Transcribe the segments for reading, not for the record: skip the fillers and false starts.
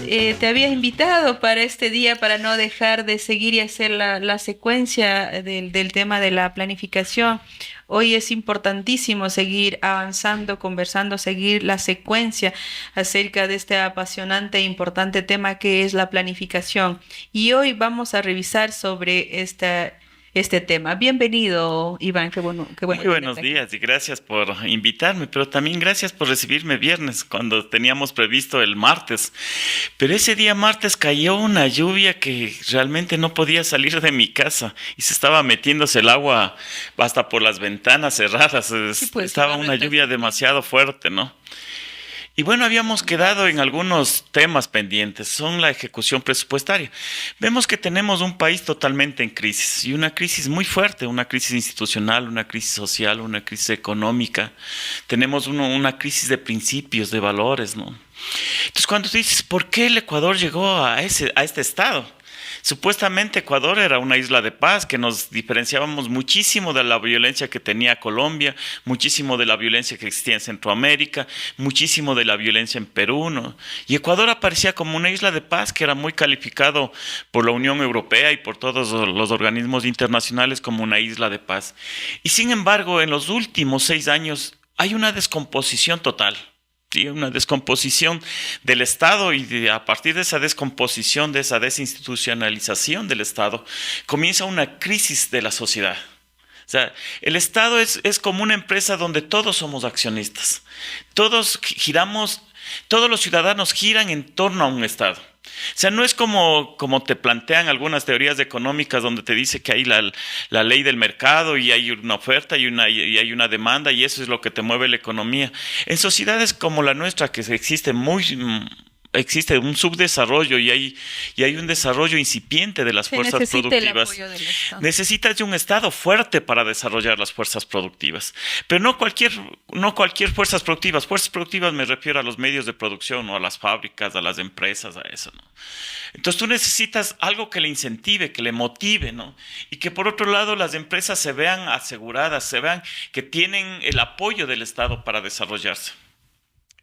te había invitado para este día para no dejar de seguir y hacer la secuencia del tema de la planificación. Hoy es importantísimo seguir avanzando, conversando, seguir la secuencia acerca de este apasionante e importante tema que es la planificación. Y hoy vamos a revisar sobre este tema. Bienvenido, Iván, qué bueno Muy buenos tenerte aquí. días y gracias por invitarme, pero también gracias por recibirme viernes cuando teníamos previsto el martes. Pero ese día martes cayó una lluvia que realmente no podía salir de mi casa y se estaba metiéndose el agua hasta por las ventanas cerradas. Sí, pues Estaba igual una nuestra lluvia experiencia. demasiado fuerte, ¿no? Y bueno, habíamos quedado en algunos temas pendientes, son la ejecución presupuestaria. Vemos que tenemos un país totalmente en crisis y una crisis muy fuerte, una crisis institucional, una crisis social, una crisis económica. Tenemos una crisis de principios, de valores, ¿no? Entonces, cuando tú dices, ¿por qué el Ecuador llegó a este estado? Supuestamente Ecuador era una isla de paz, que nos diferenciábamos muchísimo de la violencia que tenía Colombia, muchísimo de la violencia que existía en Centroamérica, muchísimo de la violencia en Perú, ¿no? Y Ecuador aparecía como una isla de paz que era muy calificado por la Unión Europea y por todos los organismos internacionales como una isla de paz. Y sin embargo, en los últimos 6 años hay una descomposición total. Sí, una descomposición del Estado a partir de esa descomposición, de esa desinstitucionalización del Estado, comienza una crisis de la sociedad. O sea, el Estado es como una empresa donde todos somos accionistas. Todos giramos, todos los ciudadanos giran en torno a un Estado. O sea, no es como te plantean algunas teorías económicas donde te dice que hay la ley del mercado y hay una oferta y hay una demanda y eso es lo que te mueve la economía. En sociedades como la nuestra, que existe un subdesarrollo y hay un desarrollo incipiente de las Se fuerzas necesita el productivas. apoyo del Estado. Necesitas de un Estado fuerte para desarrollar las fuerzas productivas. Pero no cualquier fuerzas productivas me refiero a los medios de producción o a las fábricas, a las empresas, a eso, ¿no? Entonces tú necesitas algo que le incentive, que le motive, ¿no? Y que por otro lado las empresas se vean aseguradas, se vean que tienen el apoyo del Estado para desarrollarse.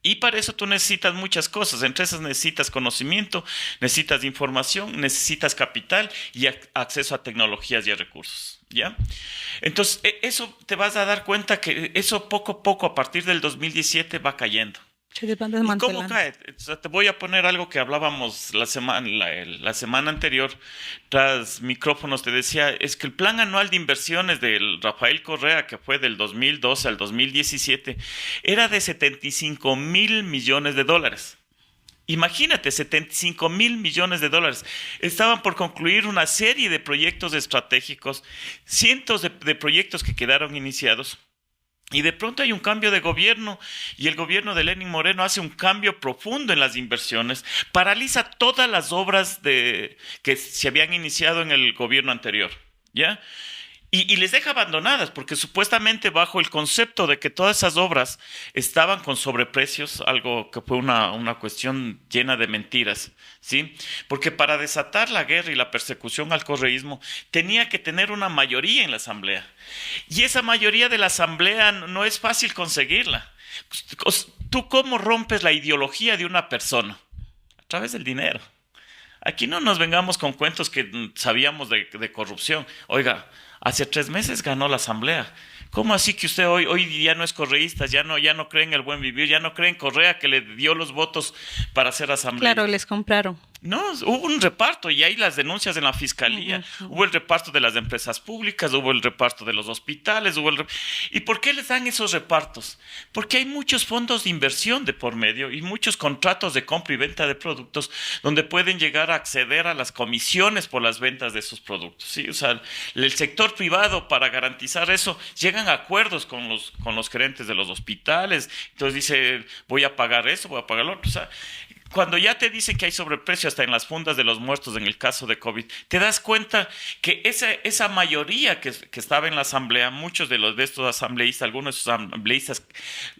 Y para eso tú necesitas muchas cosas. Entre esas necesitas conocimiento, necesitas información, necesitas capital y acceso a tecnologías y a recursos. ¿Ya? Entonces, eso te vas a dar cuenta que eso poco a poco, a partir del 2017, va cayendo. Se van ¿Y cómo desmantelando. cae? O sea, te voy a poner algo que hablábamos la semana anterior, tras micrófonos, te decía, es que el plan anual de inversiones del Rafael Correa, que fue del 2012 al 2017, era de 75.000 millones de dólares. Imagínate, 75.000 millones de dólares. Estaban por concluir una serie de proyectos estratégicos, cientos de proyectos que quedaron iniciados. Y de pronto hay un cambio de gobierno y el gobierno de Lenín Moreno hace un cambio profundo en las inversiones, paraliza todas las obras que se habían iniciado en el gobierno anterior, ¿ya? Y les deja abandonadas, porque supuestamente bajo el concepto de que todas esas obras estaban con sobreprecios, algo que fue una cuestión llena de mentiras, ¿sí? Porque para desatar la guerra y la persecución al correísmo tenía que tener una mayoría en la asamblea. Y esa mayoría de la asamblea no es fácil conseguirla. ¿Tú cómo rompes la ideología de una persona? A través del dinero. Aquí no nos vengamos con cuentos que sabíamos de corrupción. Oiga, hace 3 meses ganó la asamblea. ¿Cómo así que usted hoy ya no es correísta, ya no cree en el buen vivir, ya no cree en Correa que le dio los votos para ser Claro, asambleísta? les compraron. No, hubo un reparto y hay las denuncias en la fiscalía. Ujú, ujú. Hubo el reparto de las empresas públicas, hubo el reparto de los hospitales, ¿Y por qué les dan esos repartos? Porque hay muchos fondos de inversión de por medio y muchos contratos de compra y venta de productos donde pueden llegar a acceder a las comisiones por las ventas de esos productos, ¿sí? O sea, el sector privado para garantizar eso llegan a acuerdos con los gerentes de los hospitales. Entonces dice, voy a pagar eso, voy a pagar lo otro. O sea, cuando ya te dicen que hay sobreprecio hasta en las fundas de los muertos en el caso de COVID, te das cuenta que esa mayoría que estaba en la asamblea, muchos de estos asambleístas, algunos de estos asambleístas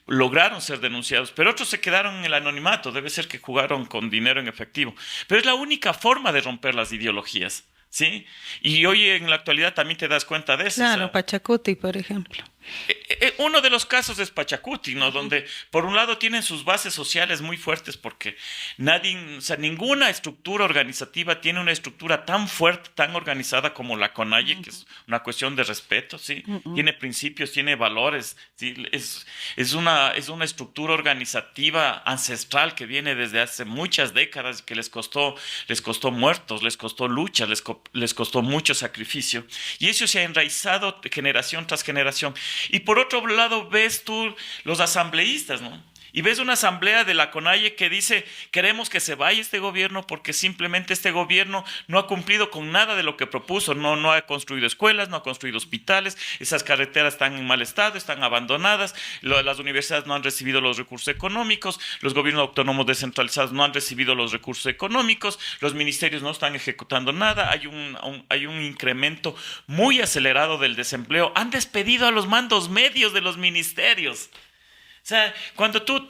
lograron ser denunciados, pero otros se quedaron en el anonimato, debe ser que jugaron con dinero en efectivo. Pero es la única forma de romper las ideologías, ¿sí? Y hoy en la actualidad también te das cuenta de eso. O Claro, sea, Pachacuti, por ejemplo. Uno de los casos es Pachacuti, ¿no? Donde por un lado tienen sus bases sociales muy fuertes porque nadie, o sea, ninguna estructura organizativa tiene una estructura tan fuerte, tan organizada como la CONAIE, que es una cuestión de respeto, ¿sí? Tiene principios, tiene valores, ¿sí? Es una estructura organizativa ancestral que viene desde hace muchas décadas y que les costó muertos, les costó luchas, les costó mucho sacrificio. Y eso se ha enraizado generación tras generación. Y por otro lado ves tú los asambleístas, ¿no? Y ves una asamblea de la CONAIE que dice, queremos que se vaya este gobierno porque simplemente este gobierno no ha cumplido con nada de lo que propuso, no ha construido escuelas, no ha construido hospitales, esas carreteras están en mal estado, están abandonadas, las universidades no han recibido los recursos económicos, los gobiernos autónomos descentralizados no han recibido los recursos económicos, los ministerios no están ejecutando nada, hay un incremento muy acelerado del desempleo, han despedido a los mandos medios de los ministerios. O sea, cuando tú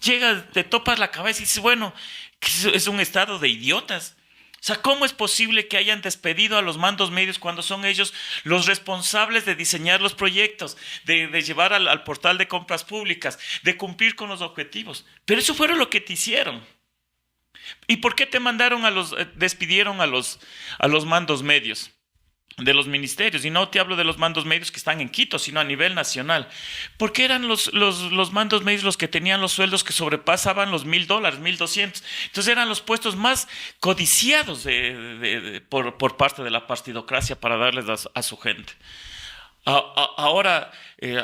llegas, te topas la cabeza y dices, bueno, es un estado de idiotas. O sea, ¿cómo es posible que hayan despedido a los mandos medios cuando son ellos los responsables de diseñar los proyectos, de llevar al portal de compras públicas, de cumplir con los objetivos? Pero eso fue lo que te hicieron. ¿Y por qué te despidieron a los mandos medios de los ministerios? Y no te hablo de los mandos medios que están en Quito, sino a nivel nacional. Porque eran los mandos medios los que tenían los sueldos que sobrepasaban los $1,000, 1,200. Entonces eran los puestos más codiciados por parte de la partidocracia para darles a su gente. Ahora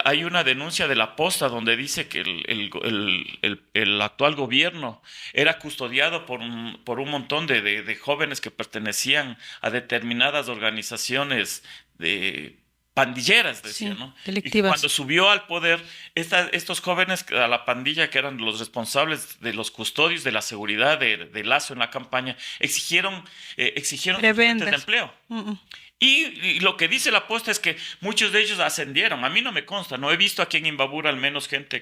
hay una denuncia de la Posta donde dice que el actual gobierno era custodiado por un montón de jóvenes que pertenecían a determinadas organizaciones de pandilleras, decía, Sí, ¿no? delictivas. Y cuando subió al poder, estos jóvenes a la pandilla, que eran los responsables de los custodios de la seguridad de Lazo en la campaña, exigieron sus fuentes de empleo. Y lo que dice la Posta es que muchos de ellos ascendieron. A mí no me consta, no he visto aquí en Imbabura al menos gente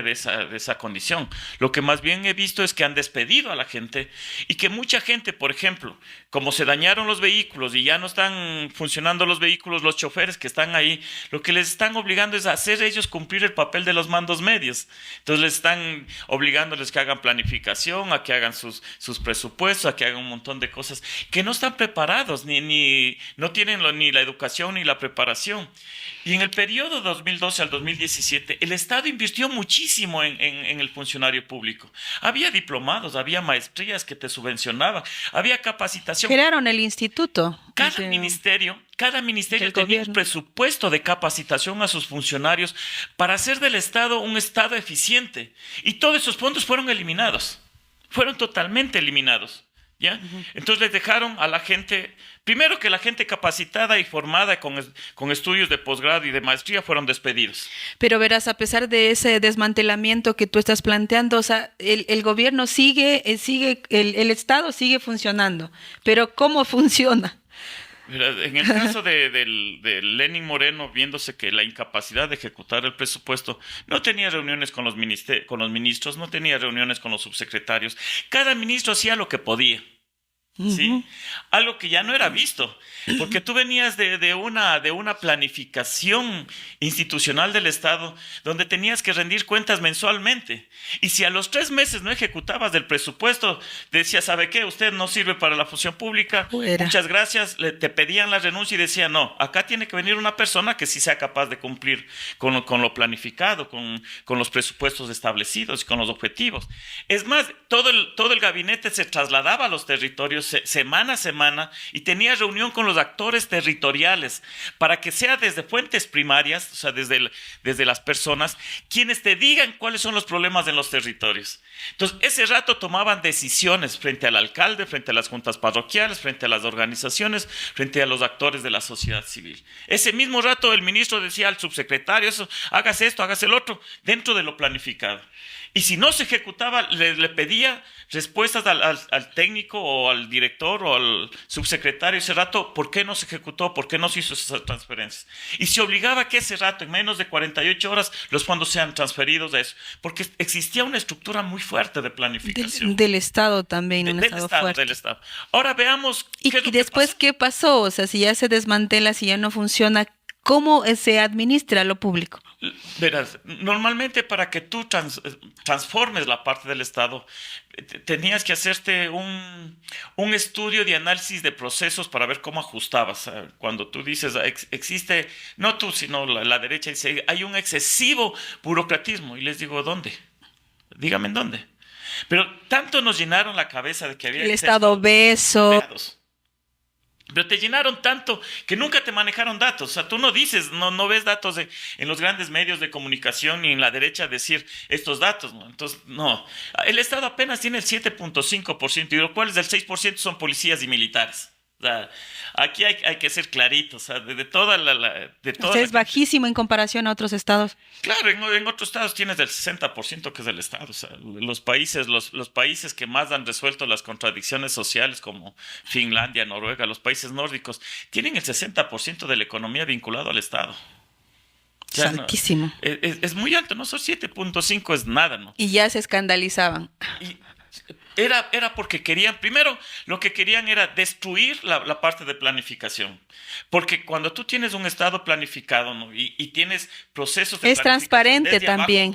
de esa condición. Lo que más bien he visto es que han despedido a la gente y que mucha gente, por ejemplo, como se dañaron los vehículos y ya no están funcionando los vehículos, los choferes que están ahí, lo que les están obligando es a hacer ellos cumplir el papel de los mandos medios. Entonces les están obligándoles que hagan planificación, a que hagan sus presupuestos, a que hagan un montón de cosas que no están preparados no tienen ni la educación ni la preparación. Y en el periodo 2012 al 2017, el Estado invirtió muchísimo en el funcionario público. Había diplomados, había maestrías que te subvencionaban, había capacitación. Crearon el instituto. Cada ministerio tenía un presupuesto de capacitación a sus funcionarios para hacer del Estado un Estado eficiente. Y todos esos fondos fueron eliminados. Fueron totalmente eliminados. ¿Ya? Entonces les dejaron a la gente, primero que la gente capacitada y formada con estudios de posgrado y de maestría fueron despedidos. Pero verás, a pesar de ese desmantelamiento que tú estás planteando, o sea, el gobierno el Estado sigue funcionando, pero ¿cómo funciona? En el caso de Lenín Moreno, viéndose que la incapacidad de ejecutar el presupuesto, no tenía reuniones con los ministros, no tenía reuniones con los subsecretarios. Cada ministro hacía lo que podía. ¿Sí? Algo que ya no era visto, porque tú venías de una planificación institucional del Estado donde tenías que rendir cuentas mensualmente, y si a los 3 meses no ejecutabas del presupuesto, decías, ¿sabe qué? Usted no sirve para la función pública, muchas gracias, te pedían la renuncia y decían, no, acá tiene que venir una persona que sí sea capaz de cumplir con lo planificado, con los presupuestos establecidos y con los objetivos. Es más, todo el gabinete se trasladaba a los territorios semana a semana y tenía reunión con los actores territoriales para que sea desde fuentes primarias, o sea, desde las personas, quienes te digan cuáles son los problemas en los territorios. Entonces, ese rato tomaban decisiones frente al alcalde, frente a las juntas parroquiales, frente a las organizaciones, frente a los actores de la sociedad civil. Ese mismo rato el ministro decía al subsecretario, hágase esto, hágase el otro, dentro de lo planificado. Y si no se ejecutaba, le pedía respuestas al técnico o al director o al subsecretario ese rato, ¿por qué no se ejecutó? ¿Por qué no se hizo esas transferencias? Y se obligaba que ese rato, en menos de 48 horas, los fondos sean transferidos a eso, porque existía una estructura muy fuerte de planificación. Del Estado también, un Estado fuerte. Del Estado. Ahora veamos ¿Y después qué pasó? O sea, si ya se desmantela, si ya no funciona, ¿Cómo se administra lo público? Verás, normalmente para que tú transformes la parte del Estado, tenías que hacerte un estudio de análisis de procesos para ver cómo ajustabas. Cuando tú dices, existe, no tú, sino la derecha dice, hay un excesivo burocratismo. Y les digo, ¿dónde? Dígame en dónde. Pero tanto nos llenaron la cabeza de que había El Estado obeso. empleados. Pero te llenaron tanto que nunca te manejaron datos. O sea, tú no dices, no ves datos en los grandes medios de comunicación ni en la derecha decir estos datos, ¿no? Entonces, no. El Estado apenas tiene el 7.5%, y lo cual es del 6% son policías y militares. O sea, aquí hay que ser claritos. O sea, de toda O sea, es bajísimo en comparación a otros estados. Claro, en otros estados tienes el 60% que es del Estado. O sea, los países que más han resuelto las contradicciones sociales, como Finlandia, Noruega, los países nórdicos, tienen el 60% de la economía vinculado al Estado. O sea, Es altísimo. No, es muy alto, ¿no? Son 7.5 es nada, ¿no? Y ya se escandalizaban. Y era porque querían, primero, lo que querían era destruir la parte de planificación. Porque cuando tú tienes un Estado planificado, ¿no? y tienes procesos de es transparente desde también.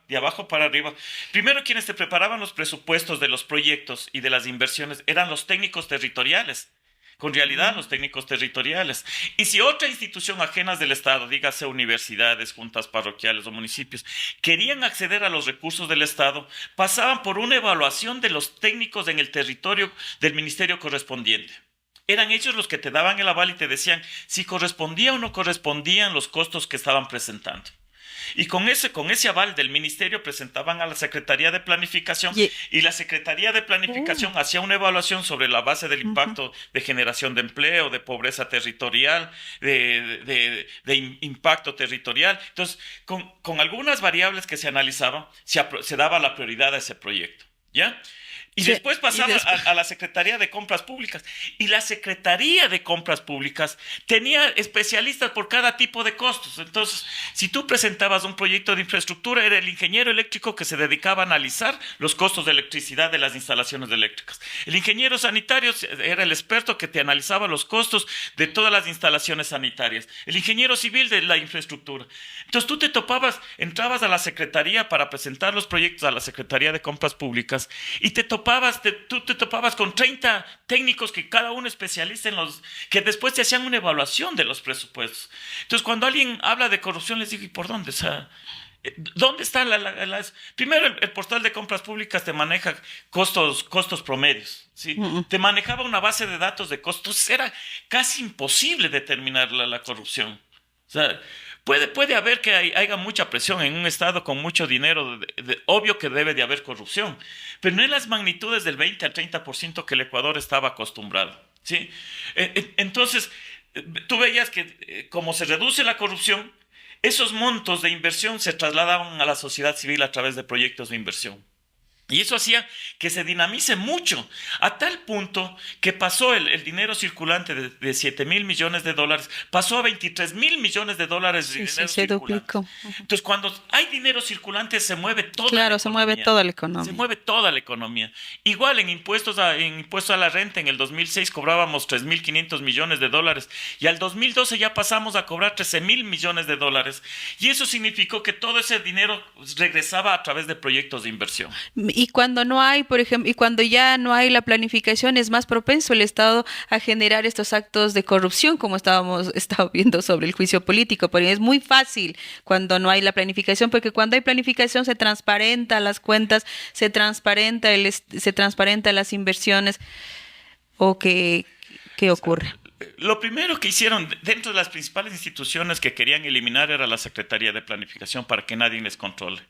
de abajo para arriba, primero quienes te preparaban los presupuestos de los proyectos y de las inversiones eran los técnicos territoriales. Con realidad los técnicos territoriales. Y si otra institución ajenas del Estado, dígase universidades, juntas parroquiales o municipios, querían acceder a los recursos del Estado, pasaban por una evaluación de los técnicos en el territorio del ministerio correspondiente. Eran ellos los que te daban el aval y te decían si correspondía o no correspondían los costos que estaban presentando. Y con ese aval del ministerio presentaban a la Secretaría de Planificación y la Secretaría de Planificación hacía una evaluación sobre la base del impacto de generación de empleo, de pobreza territorial, de impacto territorial. Entonces, con algunas variables que se analizaban, se daba la prioridad a ese proyecto, ¿ya? Y después pasaba a la Secretaría de Compras Públicas. Y la Secretaría de Compras Públicas tenía especialistas por cada tipo de costos. Entonces, si tú presentabas un proyecto de infraestructura, era el ingeniero eléctrico que se dedicaba a analizar los costos de electricidad de las instalaciones electrícas. El ingeniero sanitario era el experto que te analizaba los costos de todas las instalaciones sanitarias. El ingeniero civil de la infraestructura. Entonces, tú entrabas a la Secretaría para presentar los proyectos a la Secretaría de Compras Públicas y tú te topabas con 30 técnicos que cada uno especialista que después te hacían una evaluación de los presupuestos. Entonces, cuando alguien habla de corrupción, les digo, ¿y por dónde? O sea, ¿dónde está primero, el portal de compras públicas te maneja costos promedios, ¿sí? Te manejaba una base de datos de costos. Era casi imposible determinar la corrupción. O sea, puede haber que haya mucha presión en un Estado con mucho dinero. Obvio que debe de haber corrupción, pero no en las magnitudes del 20 al 30% que el Ecuador estaba acostumbrado, ¿sí? Entonces, tú veías que como se reduce la corrupción, esos montos de inversión se trasladaban a la sociedad civil a través de proyectos de inversión. Y eso hacía que se dinamice mucho, a tal punto que pasó el dinero circulante de 7,000 millones de dólares, pasó a 23,000 millones de dólares de dinero se duplicó. Entonces, cuando hay dinero circulante, se mueve toda la economía. Claro, se mueve toda la economía. Se mueve toda la economía. Igual en impuestos a la renta, en el 2006 cobrábamos 3,500 millones de dólares y al 2012 ya pasamos a cobrar 13,000 millones de dólares. Y eso significó que todo ese dinero regresaba a través de proyectos de inversión. Y cuando no hay, por ejemplo, y cuando ya no hay la planificación, es más propenso el Estado a generar estos actos de corrupción, como estado viendo sobre el juicio político. Porque es muy fácil cuando no hay la planificación, porque cuando hay planificación se transparenta las cuentas, se transparenta las inversiones. ¿O qué ocurre? Lo primero que hicieron dentro de las principales instituciones que querían eliminar era la Secretaría de Planificación para que nadie les controle.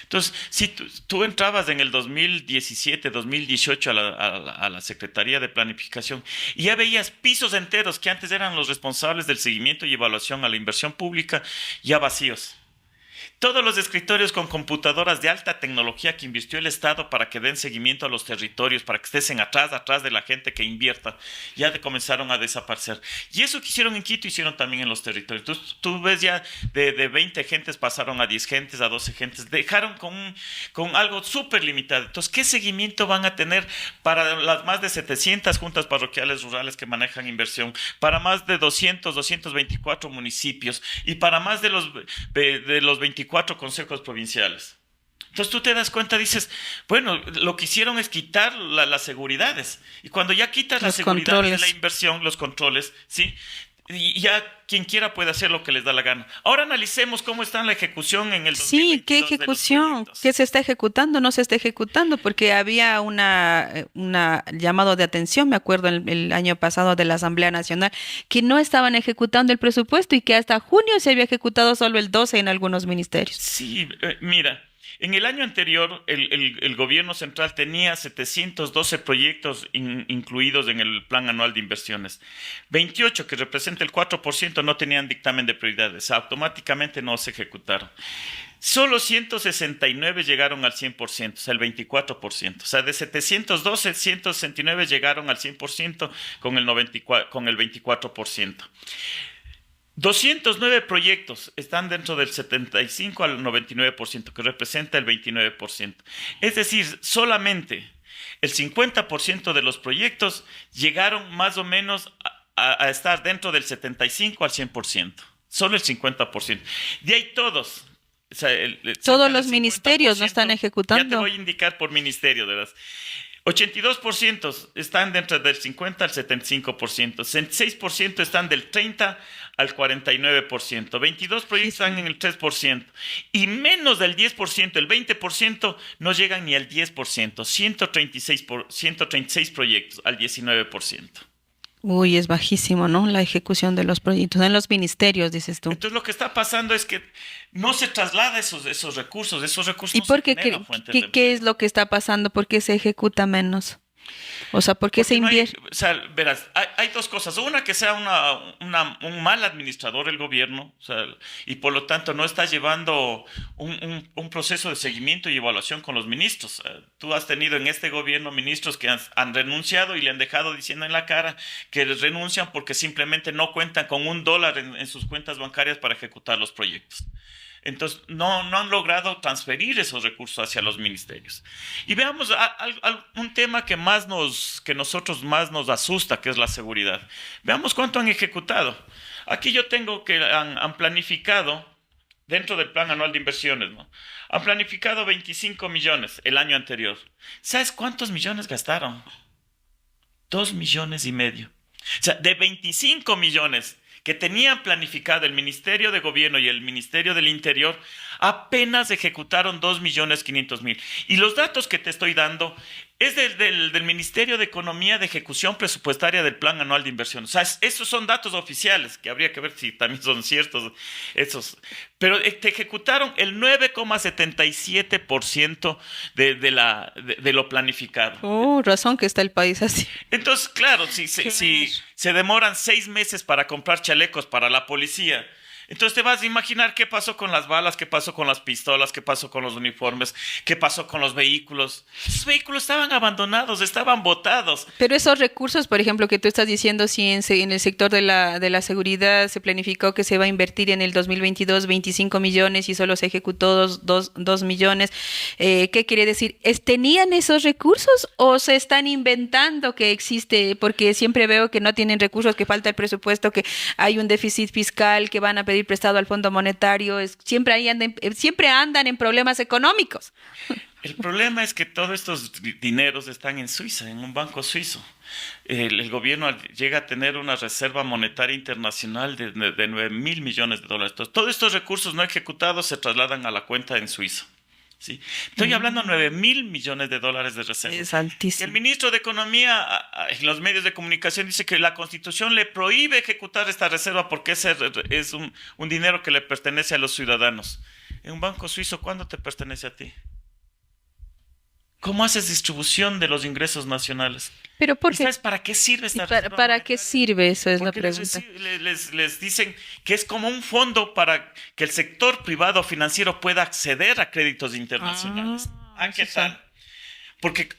Entonces, si tú entrabas en el 2017, 2018 a la Secretaría de Planificación y ya veías pisos enteros que antes eran los responsables del seguimiento y evaluación a la inversión pública ya vacíos. Todos los escritorios con computadoras de alta tecnología que invirtió el Estado para que den seguimiento a los territorios, para que estén atrás de la gente que invierta, ya comenzaron a desaparecer. Y eso que hicieron en Quito, hicieron también en los territorios. Tú ves ya de 20 gentes pasaron a 10 gentes, a 12 gentes. Dejaron con algo súper limitado. Entonces, ¿qué seguimiento van a tener para las más de 700 juntas parroquiales rurales que manejan inversión, para más de 224 municipios y para más de los 24 consejos provinciales? Entonces tú te das cuenta, dices, bueno, lo que hicieron es quitar las seguridades. Y cuando ya quitas las seguridades de la inversión, los controles, ¿sí? Y ya quien quiera puede hacer lo que les da la gana. Ahora analicemos cómo está la ejecución en el 2022. Sí, ¿qué ejecución? ¿Qué se está ejecutando? No se está ejecutando porque había una llamado de atención, me acuerdo el año pasado de la Asamblea Nacional, que no estaban ejecutando el presupuesto y que hasta junio se había ejecutado solo el 12 en algunos ministerios. Sí, mira. En el año anterior, el gobierno central tenía 712 proyectos incluidos en el Plan Anual de Inversiones. 28, que representa el 4%, no tenían dictamen de prioridades. Automáticamente no se ejecutaron. Solo 169 llegaron al 100%, o sea, el 24%. O sea, de 712, 169 llegaron al 100% con el 24%. 209 proyectos están dentro del 75 al 99%, que representa el 29%. Es decir, solamente el 50% de los proyectos llegaron más o menos a estar dentro del 75 al 100%. Solo el 50%. De ahí todos. O sea, todos los ministerios no están ejecutando. Ya te voy a indicar por ministerio, de verdad. 82% están dentro del 50 al 75%, 6% están del 30 al 49%, 22 proyectos están en el 3% y menos del 10%, el 20% no llegan ni al 10%, 136 proyectos al 19%. Uy, es bajísimo, ¿no? La ejecución de los proyectos en los ministerios, dices tú. Entonces lo que está pasando es que no se traslada esos recursos. ¿Y por qué? ¿Qué es lo que está pasando? ¿Por qué se ejecuta menos? O sea, ¿por qué se invierte? O sea, verás, hay dos cosas. Una, que sea un mal administrador el gobierno, o sea, y por lo tanto no está llevando un proceso de seguimiento y evaluación con los ministros. Tú has tenido en este gobierno ministros que han renunciado y le han dejado diciendo en la cara que les renuncian porque simplemente no cuentan con $1 en sus cuentas bancarias para ejecutar los proyectos. Entonces, no han logrado transferir esos recursos hacia los ministerios. Y veamos un tema que nosotros más nos asusta, que es la seguridad. Veamos cuánto han ejecutado. Aquí yo tengo que han planificado, dentro del Plan Anual de Inversiones, ¿no? Han planificado 25 millones el año anterior. ¿Sabes cuántos millones gastaron? 2,5 millones. O sea, de 25 millones que tenían planificado el Ministerio de Gobierno y el Ministerio del Interior, apenas ejecutaron 2,500,000. Y los datos que te estoy dando es del Ministerio de Economía, de ejecución presupuestaria del Plan Anual de Inversión. O sea, esos son datos oficiales, que habría que ver si también son ciertos esos. Pero te ejecutaron el 9,77% de lo planificado. Razón que está el país así. Entonces, claro, si se demoran 6 meses para comprar chalecos para la policía, entonces te vas a imaginar qué pasó con las balas, qué pasó con las pistolas, qué pasó con los uniformes, qué pasó con los vehículos. Esos vehículos estaban abandonados, estaban botados. Pero esos recursos, por ejemplo, que tú estás diciendo, si en el sector de la seguridad se planificó que se va a invertir en el 2022 25 millones y solo se ejecutó 2 millones, ¿qué quiere decir? ¿Tenían esos recursos o se están inventando que existe? Porque siempre veo que no tienen recursos, que falta el presupuesto, que hay un déficit fiscal, que van a pedir prestado al Fondo Monetario, siempre andan en problemas económicos. El problema es que todos estos dineros están en Suiza, en un banco suizo. El gobierno llega a tener una reserva monetaria internacional de 9,000 millones de dólares. Entonces, todos estos recursos no ejecutados se trasladan a la cuenta en Suiza. ¿Sí? Estoy hablando de 9,000 millones de dólares de reserva. Es altísimo. El ministro de Economía en los medios de comunicación dice que la Constitución le prohíbe ejecutar esta reserva porque ese es un dinero que le pertenece a los ciudadanos. En un banco suizo, ¿cuándo te pertenece a ti? ¿Cómo haces distribución de los ingresos nacionales? Pero ¿por ¿Y qué? sabes para qué sirve esta ¿Para qué monetaria? sirve? Eso es la Porque pregunta. les dicen que es como un fondo para que el sector privado financiero pueda acceder a créditos Ah, internacionales. ¿Ah, eso qué sabe. tal? Porque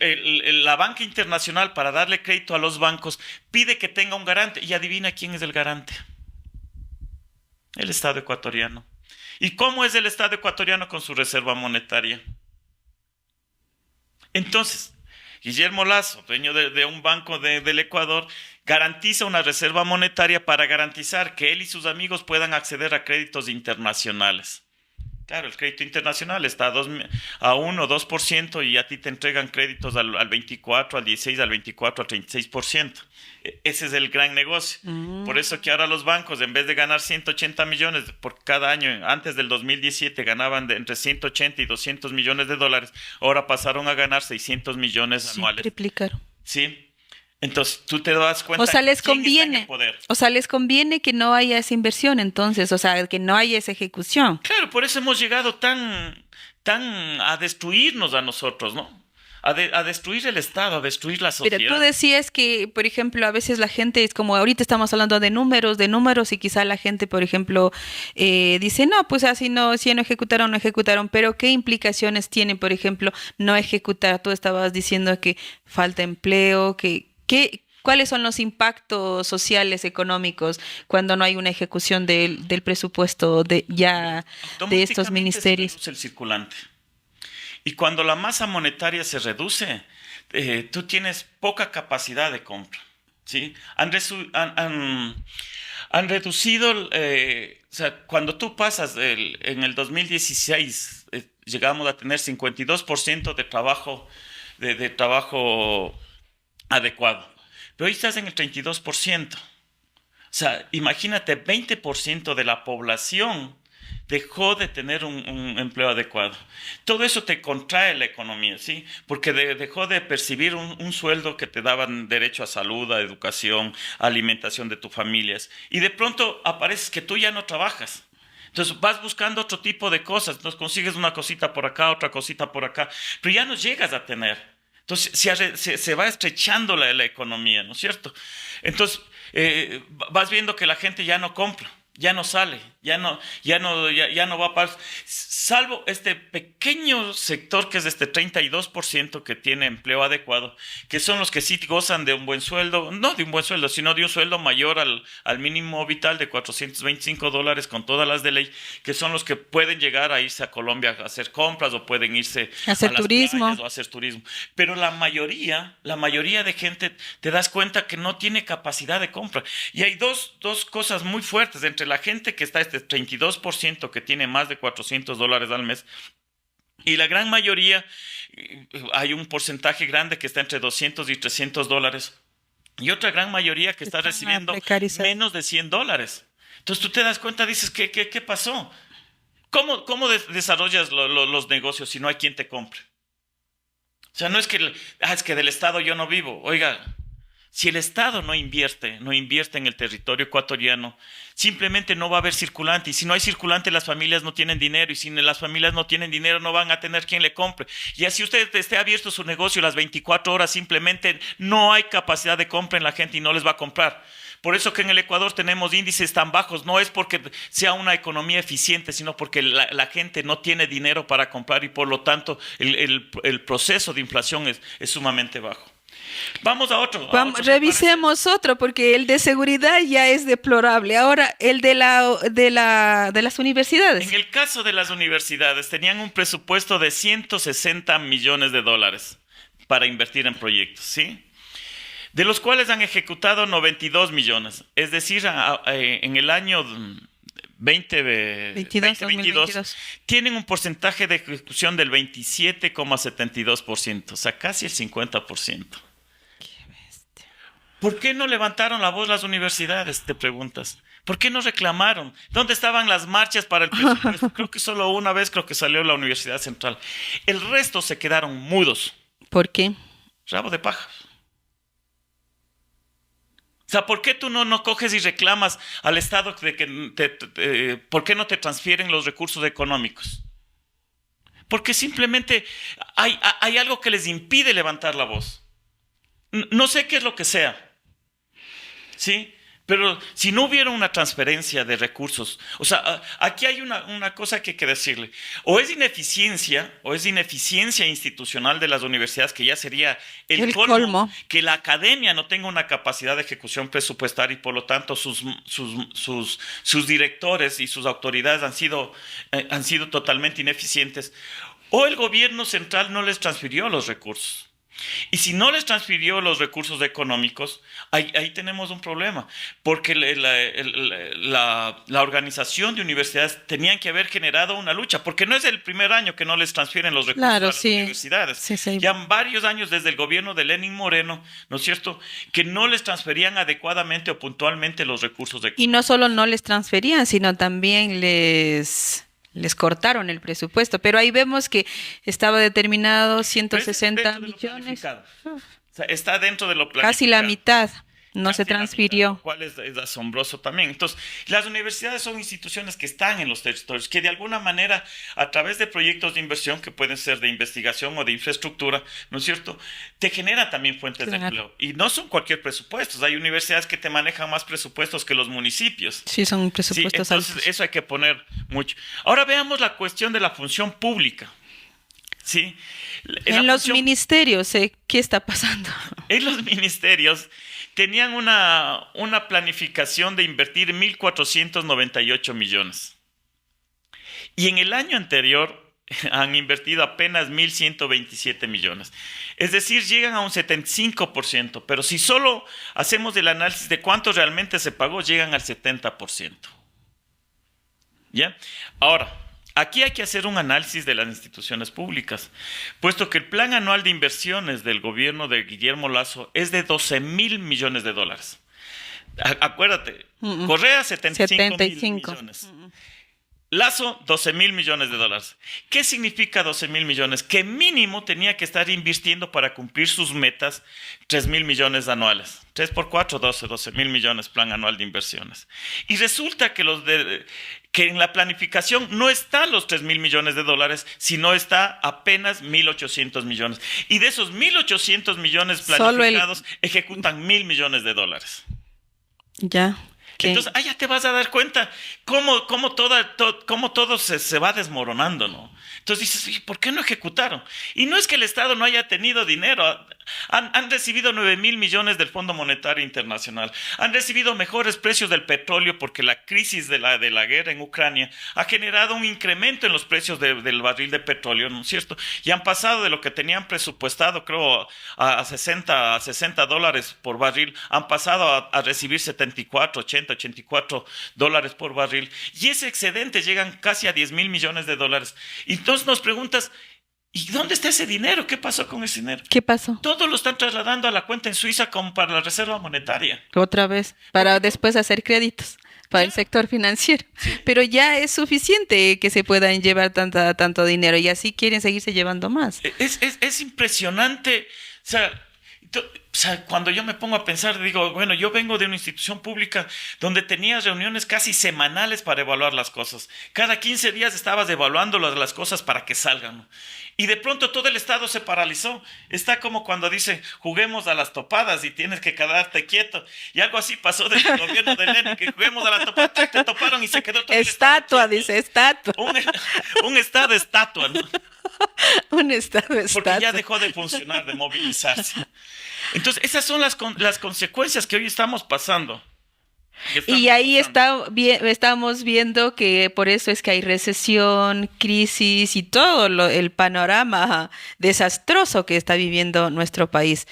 la banca internacional, para darle crédito a los bancos, pide que tenga un garante. Y adivina quién es el garante. El Estado ecuatoriano. ¿Y cómo es el Estado ecuatoriano con su reserva monetaria? Entonces, Guillermo Lazo, dueño de un banco del Ecuador, garantiza una reserva monetaria para garantizar que él y sus amigos puedan acceder a créditos internacionales. Claro, el crédito internacional está a 1 o 2% y a ti te entregan créditos al 24, al 16, al 24, al 36%. Ese es el gran negocio. Por Mm. eso que ahora los bancos, en vez de ganar 180 millones por cada año, antes del 2017 ganaban entre 180 y 200 millones de dólares, ahora pasaron a ganar 600 millones Sí, anuales. triplicaron. ¿Sí? Entonces tú te das O cuenta sea, les quién está en el conviene. poder. O sea, les conviene que no haya esa inversión, entonces, o sea, que no haya esa ejecución. Claro, por eso hemos llegado tan a destruirnos a nosotros, ¿no? A destruir el Estado, a destruir la Pero tú sociedad. decías que, por ejemplo, a veces la gente es como ahorita estamos hablando de números y quizá la gente, por ejemplo, dice, no, pues así no, si no ejecutaron, no ejecutaron, pero ¿qué implicaciones tiene, por ejemplo, no ejecutar? Tú estabas diciendo que falta empleo, ¿cuáles son los impactos sociales, económicos, cuando no hay una ejecución del presupuesto de estos Automáticamente se ministerios? reduce el circulante. Y cuando la masa monetaria se reduce, tú tienes poca capacidad de compra. ¿Sí? Han reducido, o sea, cuando tú pasas en el 2016, llegamos a tener 52% de trabajo adecuado. Pero hoy estás en el 32%. O sea, imagínate, 20% de la población dejó de tener un empleo adecuado. Todo eso te contrae la economía, ¿sí? Porque dejó de percibir un sueldo que te daban derecho a salud, a educación, a alimentación de tus familias. Y de pronto apareces que tú ya no trabajas. Entonces vas buscando otro tipo de cosas. Entonces consigues una cosita por acá, otra cosita por acá, pero ya no llegas a tener. Entonces se va estrechando la economía, ¿no es cierto? Entonces vas viendo que la gente ya no compra, ya no sale, ya no va a parar, salvo este pequeño sector que es este 32% que tiene empleo adecuado, que son los que sí gozan de un buen sueldo, no de un buen sueldo, sino de un sueldo mayor al mínimo vital de $425 con todas las de ley, que son los que pueden llegar a irse a Colombia a hacer compras o pueden irse a Hacer las turismo. playas o a hacer turismo. Pero la mayoría de gente te das cuenta que no tiene capacidad de compra. Y hay dos cosas muy fuertes entre la gente que está este 32% que tiene más de $400 al mes y la gran mayoría, hay un porcentaje grande que está entre 200 y $300 y otra gran mayoría que está Están recibiendo precarizados. menos de $100. Entonces tú te das cuenta, dices, ¿qué pasó? ¿Cómo desarrollas los negocios si no hay quien te compre? O sea, no es es que del Estado yo no vivo. Oiga, si el Estado no invierte en el territorio ecuatoriano, simplemente no va a haber circulante. Y si no hay circulante, las familias no tienen dinero. Y si las familias no tienen dinero, no van a tener quien le compre. Y así usted esté abierto su negocio las 24 horas, simplemente no hay capacidad de compra en la gente y no les va a comprar. Por eso que en el Ecuador tenemos índices tan bajos. No es porque sea una economía eficiente, sino porque la gente no tiene dinero para comprar y por lo tanto el proceso de inflación es sumamente bajo. Vamos a otro. Vamos, ¿Te parece? revisemos otro, porque el de seguridad ya es deplorable. Ahora, el de las universidades. En el caso de las universidades, tenían un presupuesto de $160 millones para invertir en proyectos, ¿sí? De los cuales han ejecutado 92 millones. Es decir, en el año 2022 tienen un porcentaje de ejecución del 27,72%, o sea, casi el 50%. ¿Por qué no levantaron la voz las universidades? Te preguntas. ¿Por qué no reclamaron? ¿Dónde estaban las marchas para el presupuesto? Creo que solo una vez creo que salió la Universidad Central. El resto se quedaron mudos. ¿Por qué? Rabo de paja. O sea, ¿por qué tú no coges y reclamas al Estado de que ¿por qué no te transfieren los recursos económicos? porque simplemente hay algo que les impide levantar la voz. No sé qué es lo que sea, ¿sí? Pero si no hubiera una transferencia de recursos, o sea, aquí hay una cosa que hay que decirle. O es ineficiencia institucional de las universidades, que ya sería el colmo, que la academia no tenga una capacidad de ejecución presupuestaria y por lo tanto sus directores y sus autoridades han sido totalmente ineficientes. O el gobierno central no les transfirió los recursos. Y si no les transfirió los recursos económicos, ahí tenemos un problema, porque la organización de universidades tenían que haber generado una lucha, porque no es el primer año que no les transfieren los recursos a las universidades. Sí. Ya varios años desde el gobierno de Lenín Moreno, ¿no es cierto?, que no les transferían adecuadamente o puntualmente los recursos económicos. Y no solo no les transferían, sino también les cortaron el presupuesto, pero ahí vemos que estaba determinado 160 millones. O sea, está dentro de lo planificado. Casi la mitad no se transfirió. Lo cual es asombroso también. Entonces, las universidades son instituciones que están en los territorios, que de alguna manera, a través de proyectos de inversión, que pueden ser de investigación o de infraestructura, ¿no es cierto?, te generan también fuentes de empleo. Y no son cualquier presupuestos. Hay universidades que te manejan más presupuestos que los municipios. Sí, son presupuestos entonces, altos. Eso hay que poner mucho. Ahora veamos la cuestión de la función pública. ¿Sí? En los ministerios, ¿qué está pasando? En los ministerios tenían una planificación de invertir 1.498 millones. Y en el año anterior han invertido apenas 1.127 millones. Es decir, llegan a un 75%, pero si solo hacemos el análisis de cuánto realmente se pagó, llegan al 70%. ¿Ya? Ahora, aquí hay que hacer un análisis de las instituciones públicas, puesto que el plan anual de inversiones del gobierno de Guillermo Lasso es de 12,000 millones de dólares. Acuérdate, Correa 75,000 millones. Lasso, 12,000 millones de dólares. ¿Qué significa 12,000 millones? Que mínimo tenía que estar invirtiendo para cumplir sus metas 3,000 millones anuales. 3 por 4, 12,000 millones plan anual de inversiones. Y resulta que que en la planificación no están los 3,000 millones de dólares, sino está apenas 1,800 millones. Y de esos 1,800 millones planificados, ejecutan 1,000 millones de dólares. Ya. Entonces, ya te vas a dar cuenta cómo todo se va desmoronando, ¿no? Entonces dices, ¿por qué no ejecutaron? Y no es que el Estado no haya tenido dinero. Han recibido 9,000 millones del Fondo Monetario Internacional. Han recibido mejores precios del petróleo porque la crisis de la guerra en Ucrania ha generado un incremento en los precios del barril de petróleo, ¿no es cierto? Y han pasado de lo que tenían presupuestado, creo, a 60 dólares por barril, han pasado a recibir 74, 80, 84 dólares por barril. Y ese excedente llegan casi a 10,000 millones de dólares. Y entonces nos preguntas, ¿y dónde está ese dinero? ¿Qué pasó con ese dinero? ¿Qué pasó? Todo lo están trasladando a la cuenta en Suiza como para la Reserva Monetaria. Otra vez, para después hacer créditos para el sector financiero. Sí. Pero ya es suficiente que se puedan llevar tanto dinero y así quieren seguirse llevando más. Es impresionante. O sea, cuando yo me pongo a pensar, digo, bueno, yo vengo de una institución pública donde tenías reuniones casi semanales para evaluar las cosas. Cada 15 días estabas evaluando las cosas para que salgan, ¿no? Y de pronto todo el Estado se paralizó. Está como cuando dice, juguemos a las topadas y tienes que quedarte quieto. Y algo así pasó desde el gobierno de Lenin, que juguemos a las topadas, te toparon y se quedó todo estatua, el dice, estatua. Un estado estatua, ¿no? Un estado estatua. Porque ya dejó de funcionar, de movilizarse. Entonces, esas son las consecuencias que hoy estamos pasando. Y ahí estamos viendo que por eso es que hay recesión, crisis y todo el panorama desastroso que está viviendo nuestro país.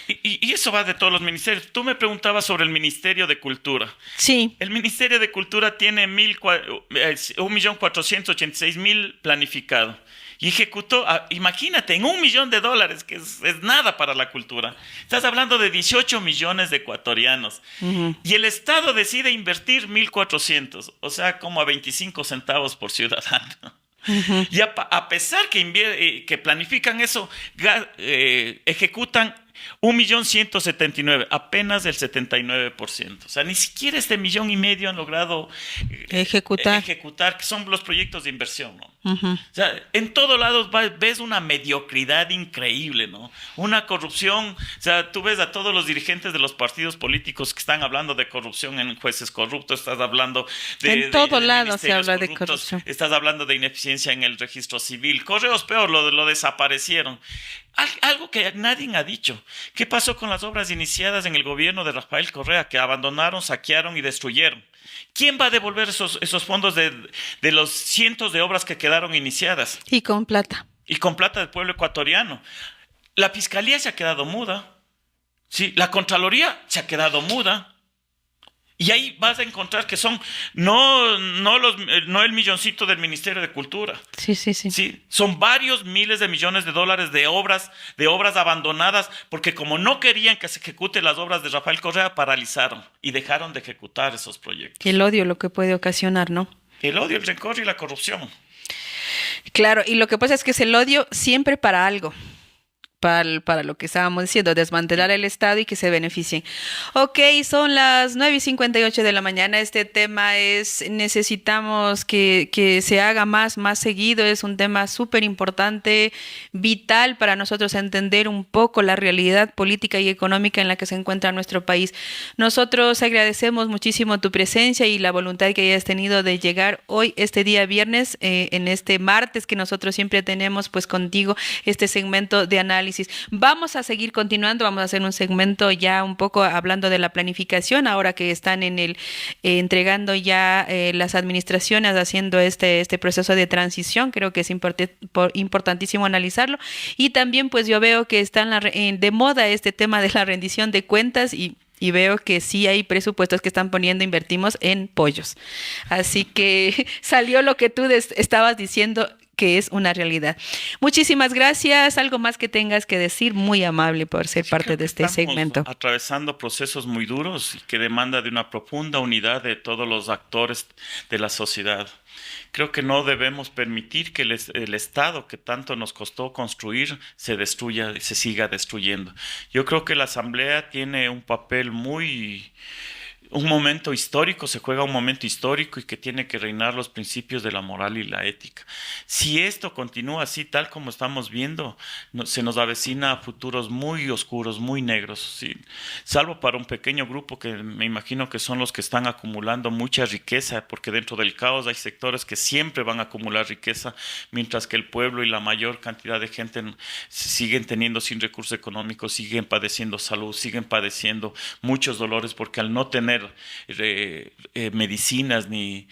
Y eso va de todos los ministerios. Tú me preguntabas sobre el Ministerio de Cultura. Sí. El Ministerio de Cultura tiene 1,486,000 planificado. Y ejecutó, imagínate, en $1 millón, que es nada para la cultura. Estás hablando de 18 millones de ecuatorianos. Uh-huh. Y el Estado decide invertir 1,400, o sea, como a 25 centavos por ciudadano. Uh-huh. Y a pesar que planifican eso, ejecutan 1,179,000, apenas el 79%. O sea, ni siquiera 1,5 millones han logrado ejecutar, que son los proyectos de inversión, ¿no? Ujú. O sea, en todos lados ves una mediocridad increíble, ¿no? Una corrupción, o sea, tú ves a todos los dirigentes de los partidos políticos que están hablando de corrupción en jueces corruptos, estás hablando En todo de lado se ministerios habla de corruptos, corrupción. estás hablando de ineficiencia en el registro civil. Correos peor, lo desaparecieron. Algo que nadie ha dicho. ¿Qué pasó con las obras iniciadas en el gobierno de Rafael Correa, que abandonaron, saquearon y destruyeron? ¿Quién va a devolver esos fondos de los cientos de obras que quedaron iniciadas? Y con plata. Y con plata del pueblo ecuatoriano. La Fiscalía se ha quedado muda. Sí, la Contraloría se ha quedado muda. Y ahí vas a encontrar que son no el milloncito del Ministerio de Cultura. Sí. Sí, son varios miles de millones de dólares de obras abandonadas, porque como no querían que se ejecuten las obras de Rafael Correa, paralizaron y dejaron de ejecutar esos proyectos. El odio lo que puede ocasionar, ¿no? El odio, el rencor y la corrupción. Claro, y lo que pasa es que es el odio siempre para algo. Para lo que estábamos diciendo, desmantelar el Estado y que se beneficien. Ok, son las 9:58 de la mañana. Este tema necesitamos que se haga más seguido. Es un tema súper importante, vital para nosotros entender un poco la realidad política y económica en la que se encuentra nuestro país. Nosotros agradecemos muchísimo tu presencia y la voluntad que hayas tenido de llegar hoy, este día viernes, en este martes que nosotros siempre tenemos pues contigo este segmento de análisis. Vamos a seguir continuando, vamos a hacer un segmento ya un poco hablando de la planificación, ahora que están entregando ya las administraciones haciendo este proceso de transición. Creo que es importantísimo analizarlo. Y también pues yo veo que está de moda este tema de la rendición de cuentas y veo que sí hay presupuestos que están poniendo, invertimos en pollos. Así que salió lo que tú estabas diciendo, que es una realidad. Muchísimas gracias. Algo más que tengas que decir, muy amable por ser parte de este segmento. Atravesando procesos muy duros y que demanda de una profunda unidad de todos los actores de la sociedad. Creo que no debemos permitir que el Estado que tanto nos costó construir se destruya, se siga destruyendo. Yo creo que la Asamblea tiene un papel un momento histórico, se juega un momento histórico y que tiene que reinar los principios de la moral y la ética. Si esto continúa así, tal como estamos viendo, se nos avecina a futuros muy oscuros, muy negros, ¿sí? Salvo para un pequeño grupo que me imagino que son los que están acumulando mucha riqueza, porque dentro del caos hay sectores que siempre van a acumular riqueza, mientras que el pueblo y la mayor cantidad de gente siguen teniendo sin recursos económicos, siguen padeciendo salud, siguen padeciendo muchos dolores, porque al no tener medicinas ni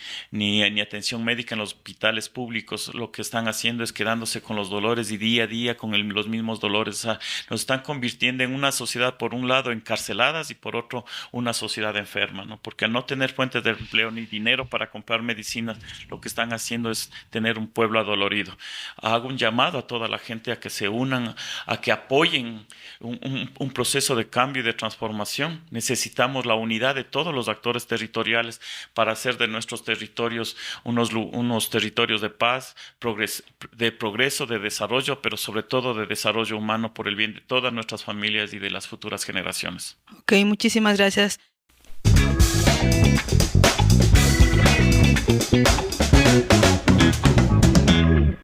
atención médica en los hospitales públicos, lo que están haciendo es quedándose con los dolores y día a día con los mismos dolores. O sea, nos están convirtiendo en una sociedad, por un lado, encarceladas y por otro, una sociedad enferma, ¿no? Porque al no tener fuentes de empleo ni dinero para comprar medicinas, lo que están haciendo es tener un pueblo adolorido. Hago un llamado a toda la gente a que se unan, a que apoyen un proceso de cambio y de transformación. Necesitamos la unidad de todos los actores territoriales para hacer de nuestros territorios unos territorios de paz, de progreso, de desarrollo, pero sobre todo de desarrollo humano por el bien de todas nuestras familias y de las futuras generaciones. Ok, muchísimas gracias.